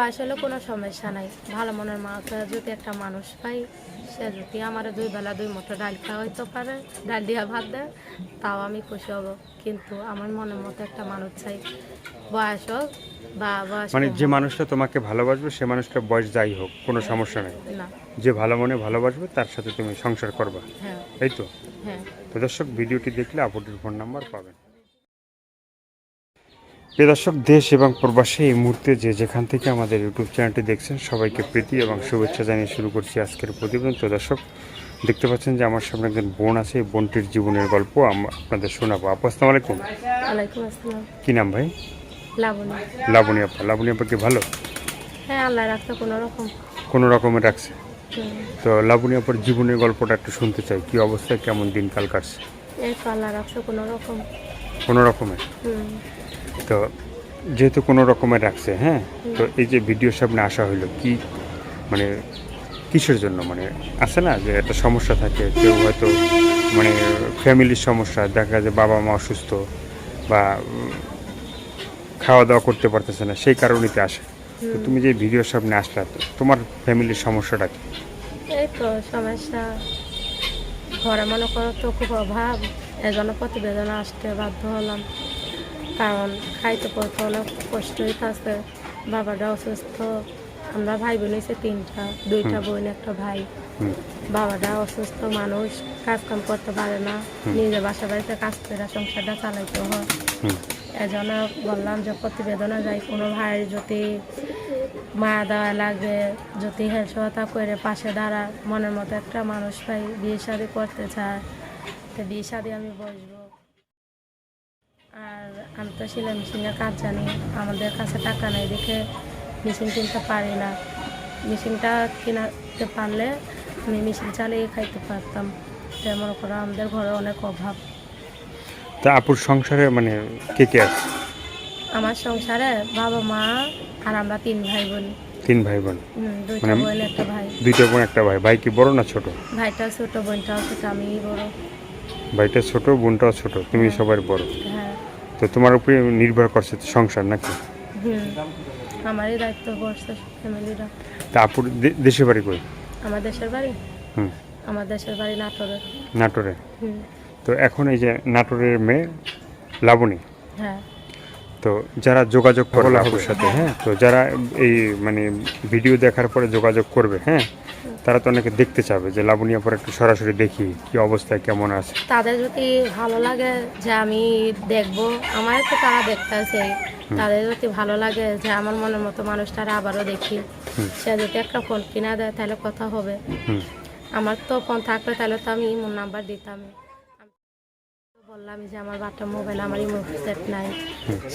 বয়স হলে কোনো সমস্যা নাই, ভালো মনের যদি একটা মানুষ পাই, সে যদি আমার 2 বেলা 2 মুঠো ডাল খাওয়াইতে পারে, ডাল দিয়া ভাত দেয়, তাও আমি খুশি হব। কিন্তু আমার মনের মতো একটা মানুষ চাই, বয়স হোক বা বয়স মানে কম যে হোক। মানুষটা তোমাকে ভালোবাসবে সে মানুষটা বয়স যাই হোক কোনো সমস্যা নেই, না। যে ভালো মনে ভালোবাসবে তার সাথে তুমি সংসার করবা, হ্যাঁ। এই তো। হ্যাঁ। তো দর্শক, ভিডিওটি দেখলে আপুটির ফোন নাম্বার পাবেন। প্রিয় দর্শক, দেশ এবং প্রবাসে এই মুহূর্তে যে যেখান থেকে আমাদের ইউটিউব চ্যানেলটি দেখছেন, সবাইকে প্রীতি এবং শুভেচ্ছা জানিয়ে শুরু করছি আজকের প্রতিবেদন। তো দর্শক, দেখতে পাচ্ছেন যে আমার সামনে একজন বোন আছে, এই বোনটির জীবনের গল্প আপনাদের শোনাবো। আপু, আসসালামু আলাইকুম। ওয়ালাইকুম আসসালাম। কী নাম ভাই? লাবণী। লাবণী আপা। লাবণী আপা কি ভালো? হ্যাঁ, আল্লাহ রাখতে কোনো রকম। কোনো রকমের রাখছে। হুম। তো লাবণী আপার জীবনের গল্পটা একটু শুনতে চাই, কি অবস্থায় কেমন দিনকাল কাটছে? এই তো আল্লাহ রাখছে কোনো রকম। কোনো রকমের। হুম। তো যেহেতু কোনো রকমের রাখছে, হ্যাঁ, তো এই যে ভিডিওর সামনে আসা হইলো কি, মানে কিসের জন্য? মানে আছে না যে একটা সমস্যা থাকে, কেউ হয়তো মানে ফ্যামিলির সমস্যা, দেখা যায় বাবা মা অসুস্থ বা খাওয়া দাওয়া করতে পারতেছে না, সেই কারণেতে আসে। তো তুমি যে ভিডিওর সামনে আসলা, তো তোমার ফ্যামিলির সমস্যাটা কি? এই তো সমস্যা, ঘরে মনে করো তো খুব অভাব, এজন্য প্রতিবেদন আসতে বাধ্য হলাম। কারণ খাইতে পড়তে অনেক কষ্ট হইতেছে, বাবাটা অসুস্থ। আমরা ভাই বোন হয়েছে 3টা, 2টা বোন, একটা ভাই। হুম। বাবাটা অসুস্থ মানুষ, কাজকাম করতে পারে না, নিজে বাসা বাড়িতে কাজ করে সংসারটা চালাইতে হয়। হুম। এজন্য বললাম যে প্রতিবেদনে যাই, কোনো ভাইয়ের যদি মায়া দেওয়া লাগে, যদি সহায়তা করে পাশে দাঁড়া, মনের মতো একটা মানুষ পাই, বিয়ে শাদি করতে চায়, তো বিয়ে শাদি আমি বসবো। আর আমি তো সেলাই মেশিনের কাজ জানি, আমাদের কাছে টাকা নেই দেখে মেশিন কিনতে পারি না। মেশিনটা কিনতে পারলে আমি মেশিন চালিয়ে খাইতে পারতাম। তো মনে করো আমাদের ঘরে অনেক অভাব। তা আপুর সংসারে মানে কে কে আছে? আমার সংসারে বাবা মা আর আমরা 3 ভাই বোন। 3 ভাই বোন। 2টা বোন, একটা ভাই। 2টা বোন, একটা ভাই। ভাই কি বড় না ছোট? ভাইটা ছোট, বোনটাও ছোট, আমিই বড়। ভাইটা ছোট, বোনটাও ছোট, তুমি হ্যাঁ। সবার বড়। হ্যাঁ। তো তোমার উপরে নির্ভর করছে তো সংসার নাকি? হুম। আমারই দায়িত্ব পড়ছে ফ্যামিলিরা। তা আপুর দেশের বাড়ি কই? আমার দেশের বাড়ি, হুম। আমার দেশের বাড়ি নাটোরে। নাটোরে। হুম। তো এখন এই যে নাটোরের মেয়ে লাবণী, হ্যাঁ। তো যারা যোগাযোগ করবে আপুর সাথে, হ্যাঁ, তো যারা এই মানে ভিডিও দেখার পরে যোগাযোগ করবে, হ্যাঁ, তারা তো অনেকে দেখতে চাবে যে লাবণী আপুর একটু সরাসরি দেখি কি অবস্থায় কেমন আছে। তাদের যদি ভালো লাগে যে আমি দেখবো, আমার তো তারা দেখতেছে, তাদের যদি ভালো লাগে যে আমার মনের মতো মানুষটারা আবারও দেখি, সে যদি একটা ফোন কিনা দেয় তাহলে কথা হবে। হুম। আমার তো ফোন থাকলে তাহলে তো আমি ইমোর নাম্বার দিতাম। বললাম যে আমার বাটা মোবাইল, আমার ইমো সেট নাই।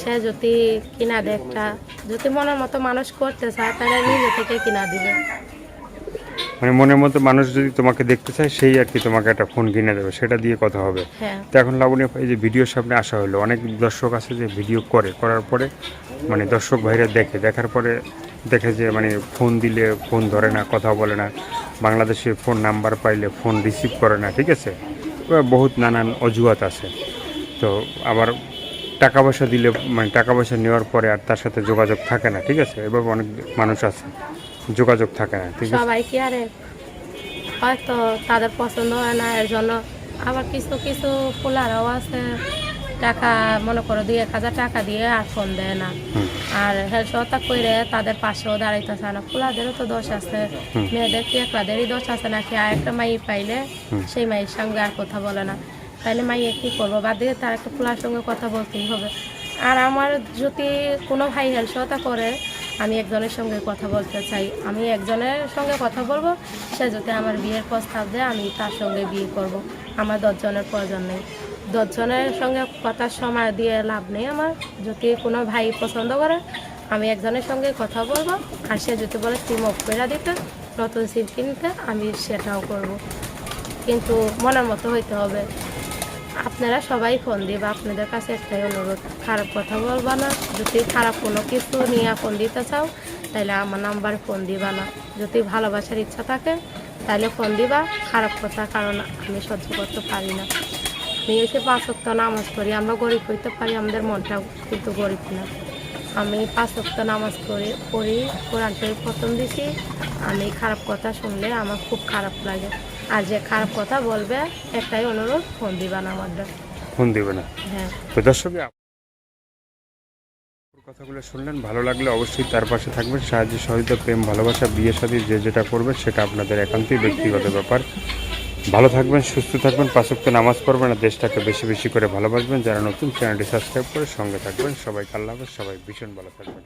সে যদি কিনা দেয় একটা, যদি মনের মতো মানুষ করতে চায় তাহলে নিজে থেকে কিনা দিবে। মানে মনের মতো মানুষ যদি তোমাকে দেখতে চায়, সেই আর কি তোমাকে একটা ফোন কিনে দেবে, সেটা দিয়ে কথা হবে। হ্যাঁ। তো এখন লাবণী আপা, এই যে ভিডিওর সামনে আসা হলো, অনেক দর্শক আছে যে ভিডিও করার পরে মানে দর্শক ভাইরা দেখার পরে দেখে যে মানে ফোন দিলে ফোন ধরে না, কথা বলে না, বাংলাদেশের ফোন নাম্বার পাইলে ফোন রিসিভ করে না, ঠিক আছে, বহুত নানান অজুহাত আছে। তো আবার টাকা পয়সা দিলে মানে টাকা পয়সা নেওয়ার পরে আর তার সাথে যোগাযোগ থাকে না, ঠিক আছে, এভাবে অনেক মানুষ আছে, যোগাযোগ থাকে না, ঠিক আছে। সবাই কি আরে হয়তো তাদের পছন্দ হয় না, এর জন্য আবার কিছু কিছু ফুলারাও আছে, টাকা মনে করো 2-1 হাজার টাকা দিয়ে আর ফোন দেয় না। আর হেলসতা করে তাদের পাশেও দাঁড়াইতেছে না। ফুলাদেরও তো দোষ আছে, মেয়েদের কি একলাদেরই দোষ আছে নাকি? আর একটা মাই পাইলে সেই মায়ের সঙ্গে আর কথা বলে না, তাইলে মাইয়ে কী করবো? বাদ দিয়ে তার একটা ফুলার সঙ্গে কথা বলতেই হবে। আর আমার যদি কোনো ভাই হেলসতা করে, আমি একজনের সঙ্গে কথা বলতে চাই, আমি একজনের সঙ্গে কথা বলবো, সে যদি আমার বিয়ের প্রস্তাব দেয় আমি তার সঙ্গে বিয়ে করব। আমার 10 জনের প্রয়োজন নেই, 10 জনের সঙ্গে কথার সময় দিয়ে লাভ নেই আমার। যদি কোনো ভাই পছন্দ করে, আমি একজনের সঙ্গে কথা বলবো, আর সে যদি বলে সিম অফ করে দিতে, নতুন সিম কিনতে, আমি সেটাও করব। কিন্তু মনের মতো হইতে হবে। আপনারা সবাই ফোন দিবা, আপনাদের কাছে একটাই অনুরোধ, খারাপ কথা বলবা না। যদি খারাপ কোনো কিছু নিয়ে ফোন দিতে চাও তাহলে আমার নাম্বারে ফোন দিবা না। যদি ভালোবাসার ইচ্ছা থাকে তাহলে ফোন দিবা, খারাপ কথা কারণ আমি সহ্য করতে পারি না। আমি এসে 5 ওয়াক্ত নামাজ পড়ি, আমরা গরিব হইতে পারি, আমাদের মনটাও কিন্তু গরিব না। আমি 5 ওয়াক্ত নামাজ পড়ি, কোরআন শরীফ প্রথম দিছি। আমি খারাপ কথা শুনলে আমার খুব খারাপ লাগে। আর যে খারাপ কথা বলবে, একটাই অনুরোধ, ফোন দিবা না আমাদের। ফোন দিবে না। হ্যাঁ। তো দর্শক কথাগুলো শুনলেন, ভালো লাগলে অবশ্যই তার পাশে থাকবেন। সাহায্য সহযোগিতা, প্রেম, ভালোবাসা, বিয়ে শাদী যে যেটা করবেন সেটা আপনাদের একান্তই ব্যক্তিগত ব্যাপার। ভালো থাকবেন, সুস্থ থাকবেন, 5 ওয়াক্ত নামাজ পড়বেন আর দেশটাকে বেশি বেশি করে ভালোবাসবেন। যারা নতুন, চ্যানেলটি সাবস্ক্রাইব করে সঙ্গে থাকবেন। সবাইকে আল্লাহ হাফেজ, সবাই ভীষণ ভালো থাকবেন।